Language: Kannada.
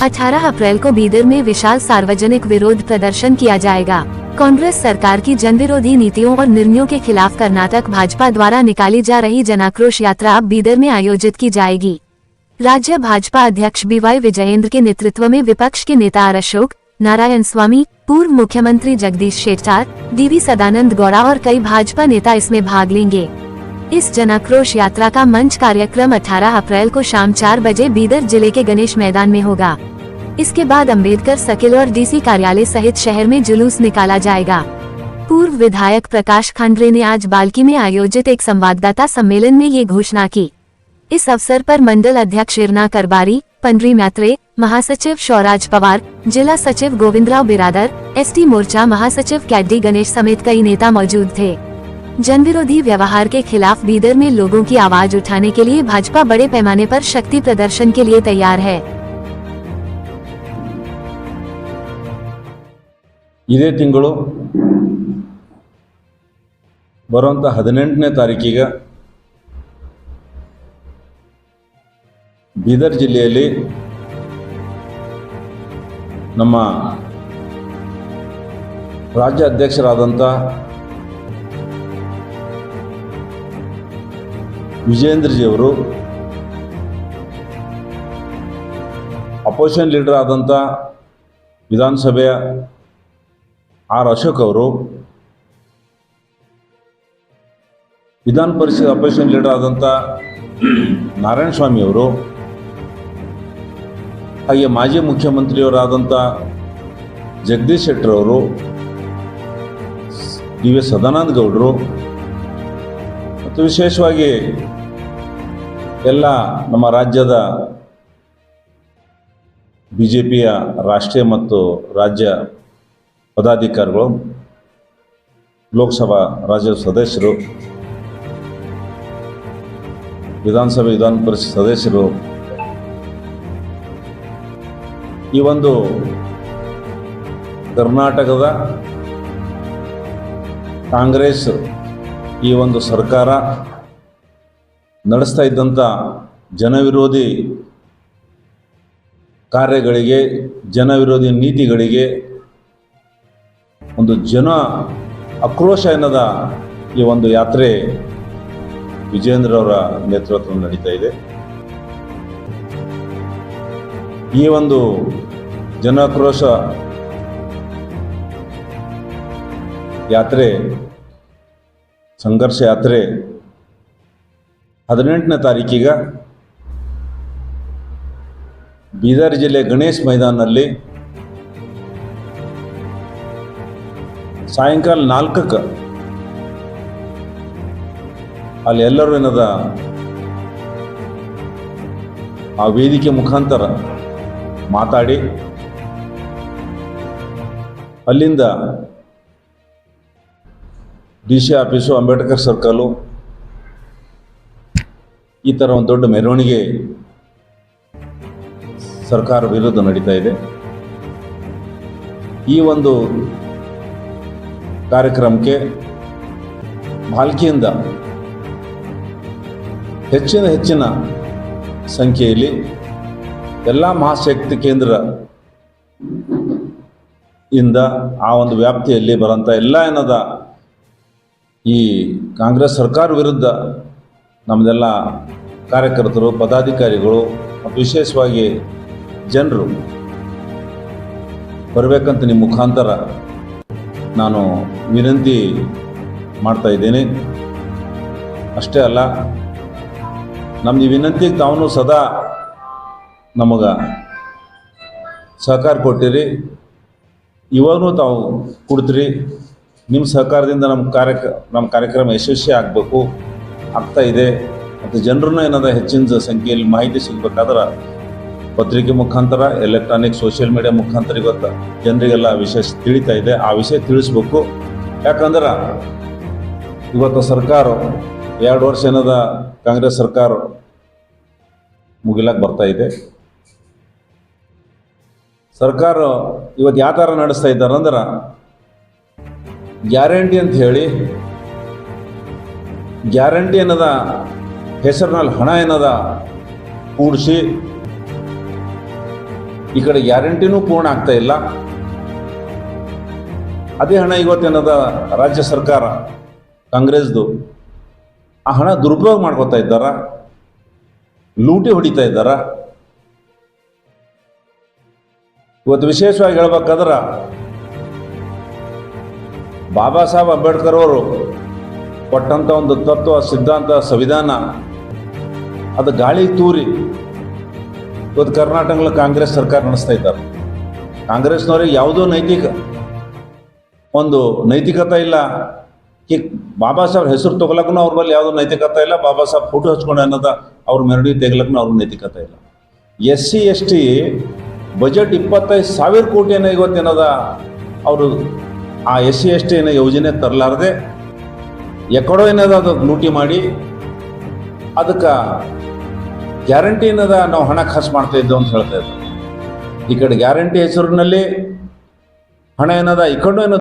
18 अप्रैल को बीदर में विशाल सार्वजनिक विरोध प्रदर्शन किया जाएगा। कांग्रेस सरकार की जनविरोधी नीतियों और निर्णयों के खिलाफ कर्नाटक भाजपा द्वारा निकाली जा रही जनाक्रोश यात्रा अब बीदर में आयोजित की जाएगी। राज्य भाजपा अध्यक्ष BY विजयेंद्र के नेतृत्व में विपक्ष के नेता आर अशोक, नारायण स्वामी, पूर्व मुख्यमंत्री जगदीश शेट्टार, DV सदानंद गौड़ा और कई भाजपा नेता इसमें भाग लेंगे। इस जनाक्रोश यात्रा का मंच कार्यक्रम 18 अप्रैल को शाम 4 बजे बीदर जिले के गणेश मैदान में होगा। इसके बाद अंबेडकर सर्किल और DC कार्यालय सहित शहर में जुलूस निकाला जाएगा। पूर्व विधायक प्रकाश खांडरे ने आज बाल्की में आयोजित एक संवाददाता सम्मेलन में ये घोषणा की। इस अवसर पर मंडल अध्यक्ष इरना करबारी, पंडरी म्यात्रे, महासचिव शौराज पवार, जिला सचिव गोविंदराव बिरादर, ST मोर्चा महासचिव कैडी गणेश समेत कई नेता मौजूद थे। जनविरोधी व्यवहार के खिलाफ बीदर में लोगों की आवाज उठाने के लिए भाजपा बड़े पैमाने पर शक्ति प्रदर्शन के लिए तैयार है। ಇದೇ ತಿಂಗಳು ಬರುವಂತ 18ನೇ ತಾರೀಕಿಗೆ ಬೀದರ್ ಜಿಲ್ಲೆಯಲ್ಲಿ ನಮ್ಮ ರಾಜ್ಯ ಅಧ್ಯಕ್ಷರಾದಂತ ವಿಜಯೇಂದ್ರ ಜಿ ಅವರು, ಅಪೋಸಿಷನ್ ಲೀಡರ್ ಆದಂತ ವಿಧಾನಸಭೆಯ ಆರ್ ಅಶೋಕ್ ಅವರು, ವಿಧಾನ ಪರಿಷತ್ ಅಪೋಸಿಷನ್ ಲೀಡರ್ ಆದಂಥ ನಾರಾಯಣ ಸ್ವಾಮಿ ಅವರು, ಹಾಗೆ ಮಾಜಿ ಮುಖ್ಯಮಂತ್ರಿಯವರಾದಂಥ ಜಗದೀಶ್ ಶೆಟ್ಟರ್ ಅವರು, DV ಸದಾನಂದ ಗೌಡರು ಮತ್ತು ವಿಶೇಷವಾಗಿ ಎಲ್ಲ ನಮ್ಮ ರಾಜ್ಯದ BJPಯ ರಾಷ್ಟ್ರೀಯ ಮತ್ತು ರಾಜ್ಯ ಪದಾಧಿಕಾರಿಗಳು, ಲೋಕಸಭಾ ರಾಜ್ಯ ಸದಸ್ಯರು, ವಿಧಾನಸಭೆ ವಿಧಾನ ಪರಿಷತ್ ಸದಸ್ಯರು, ಈ ಒಂದು ಕರ್ನಾಟಕದ ಕಾಂಗ್ರೆಸ್ ಈ ಒಂದು ಸರ್ಕಾರ ನಡೆಸ್ತಾ ಇದ್ದಂಥ ಜನವಿರೋಧಿ ಕಾರ್ಯಗಳಿಗೆ, ಜನವಿರೋಧಿ ನೀತಿಗಳಿಗೆ ಒಂದು ಜನ ಆಕ್ರೋಶ ಎನ್ನದ ಈ ಒಂದು ಯಾತ್ರೆ ವಿಜಯೇಂದ್ರ ಅವರ ನೇತೃತ್ವದಲ್ಲಿ ನಡೀತಾ ಇದೆ. ಈ ಒಂದು ಜನಾಕ್ರೋಶ ಯಾತ್ರೆ, ಸಂಘರ್ಷ ಯಾತ್ರೆ 18ನೇ ತಾರೀಕಿಗೆ ಬೀದರ್ ಜಿಲ್ಲೆ ಗಣೇಶ್ ಮೈದಾನಲ್ಲಿ ಸಾಯಂಕಾಲ 4ಕ್ಕೆ ಅಲ್ಲಿ ಎಲ್ಲರೂ ಏನದ ಆ ವೇದಿಕೆ ಮುಖಾಂತರ ಮಾತಾಡಿ ಅಲ್ಲಿಂದ DC ಆಫೀಸು, ಅಂಬೇಡ್ಕರ್ ಸರ್ಕಲು, ಈ ಥರ ಒಂದು ದೊಡ್ಡ ಮೆರವಣಿಗೆ ಸರ್ಕಾರ ವಿರುದ್ಧ ನಡೀತಾ ಇದೆ. ಈ ಒಂದು ಕಾರ್ಯಕ್ರಮಕ್ಕೆ ಬಾಲ್ಕಿಯಿಂದ ಹೆಚ್ಚಿನ ಸಂಖ್ಯೆಯಲ್ಲಿ ಎಲ್ಲ ಮಹಾಶಕ್ತಿ ಕೇಂದ್ರ ಇಂದ ಆ ಒಂದು ವ್ಯಾಪ್ತಿಯಲ್ಲಿ ಬರೋಂಥ ಎಲ್ಲ ಏನದ ಈ ಕಾಂಗ್ರೆಸ್ ಸರ್ಕಾರ ವಿರುದ್ಧ ನಮ್ಮದೆಲ್ಲ ಕಾರ್ಯಕರ್ತರು, ಪದಾಧಿಕಾರಿಗಳು ಮತ್ತು ವಿಶೇಷವಾಗಿ ಜನರು ಬರಬೇಕಂತ ನಿಮ್ಮ ಮುಖಾಂತರ ನಾನು ವಿನಂತಿ ಮಾಡ್ತಾ ಇದ್ದೇನೆ. ಅಷ್ಟೇ ಅಲ್ಲ, ನಮ್ಮ ಈ ವಿನಂತಿಗೆ ತಾವು ಸದಾ ನಮಗೆ ಸಹಕಾರ ಕೊಟ್ಟಿರಿ, ಇವಾಗೂ ತಾವು ಕೊಡ್ತೀರಿ. ನಿಮ್ಮ ಸಹಕಾರದಿಂದ ನಮ್ಮ ಕಾರ್ಯಕ್ರಮ ಯಶಸ್ವಿ ಆಗ್ತಾ ಇದೆ. ಮತ್ತು ಜನರನ್ನ ಏನದ ಹೆಚ್ಚಿನ ಸಂಖ್ಯೆಯಲ್ಲಿ ಮಾಹಿತಿ ಸಿಗಬೇಕಾದ್ರೆ ಪತ್ರಿಕೆ ಮುಖಾಂತರ, ಎಲೆಕ್ಟ್ರಾನಿಕ್, ಸೋಷಿಯಲ್ ಮೀಡಿಯಾ ಮುಖಾಂತರ ಇವತ್ತು ಜನರಿಗೆಲ್ಲ ವಿಷಯ ತಿಳಿತಾ ಇದೆ. ಆ ವಿಷಯ ತಿಳಿಸ್ಬೇಕು. ಯಾಕಂದ್ರೆ ಇವತ್ತು ಸರ್ಕಾರ 2 ವರ್ಷ ಏನದ ಕಾಂಗ್ರೆಸ್ ಸರ್ಕಾರ ಮುಗಿಲಕ್ಕೆ ಬರ್ತಾ ಇದೆ. ಸರ್ಕಾರ ಇವತ್ತು ಯಾವ ಥರ ನಡೆಸ್ತಾ ಇದ್ದಾರೆ ಅಂದ್ರೆ, ಗ್ಯಾರಂಟಿ ಅಂತ ಹೇಳಿ, ಗ್ಯಾರಂಟಿ ಏನದ ಹೆಸರಿನಲ್ಲಿ ಹಣ ಏನದ ಕೂಡಿಸಿ ಈ ಕಡೆ ಗ್ಯಾರಂಟಿನೂ ಪೂರ್ಣ ಆಗ್ತಾ ಇಲ್ಲ. ಅದೇ ಹಣ ಇವತ್ತೇನದ ರಾಜ್ಯ ಸರ್ಕಾರ ಕಾಂಗ್ರೆಸ್ದು ಆ ಹಣ ದುರುಪಯೋಗ ಮಾಡ್ಕೋತಾ ಇದ್ದಾರ, ಲೂಟಿ ಹೊಡಿತಾ ಇದ್ದಾರ. ಇವತ್ತು ವಿಶೇಷವಾಗಿ ಹೇಳ್ಬೇಕಾದ್ರೆ ಬಾಬಾ ಸಾಹೇಬ್ ಅಂಬೇಡ್ಕರ್ ಅವರು ಕೊಟ್ಟಂತ ಒಂದು ತತ್ವ, ಸಿದ್ಧಾಂತ, ಸಂವಿಧಾನ ಅದು ಗಾಳಿ ತೂರಿ ಇವತ್ತು ಕರ್ನಾಟಕದಲ್ಲಿ ಕಾಂಗ್ರೆಸ್ ಸರ್ಕಾರ ನಡೆಸ್ತಾ ಇದ್ದಾರೆ. ಕಾಂಗ್ರೆಸ್ನವ್ರಿಗೆ ಯಾವುದೋ ನೈತಿಕತೆ ಇಲ್ಲ. ಬಾಬಾ ಸಾಹೇಬ್ ಹೆಸರು ತಗೊಳಕ್ಕೂ ಅವ್ರ ಬಳಿ ಯಾವುದೋ ನೈತಿಕತೆ ಇಲ್ಲ. ಬಾಬಾ ಸಾಹೇಬ್ ಫೋಟೋ ಹಚ್ಕೊಂಡು ಅನ್ನೋದ ಅವ್ರ ಮೆರವಣಿಗೆ ತೆಗಲಕ್ಕೂ ಅವ್ರ ನೈತಿಕತೆ ಇಲ್ಲ. SC/ST ಬಜೆಟ್ 25,000 ಕೋಟಿ ಏನೋ ಇವತ್ತೇನದ ಅವರು ಆ SC/ST ಏನೋ ಯೋಜನೆ ತರಲಾರದೆ ಎಕಡೋ ಏನದ ಅದು ಲೂಟಿ ಮಾಡಿ ಅದಕ್ಕೆ ಗ್ಯಾರಂಟಿ ಏನದ ನಾವು ಹಣ ಖರ್ಚು ಮಾಡ್ತಾ ಇದ್ದೇವೆ ಅಂತ ಹೇಳ್ತಾ ಇದ್ದಾರೆ. ಈ ಕಡೆ ಗ್ಯಾರಂಟಿ ಹೆಸರಿನಲ್ಲಿ ಹಣ ಏನದ ಈ ಕಡೆ ಏನೋ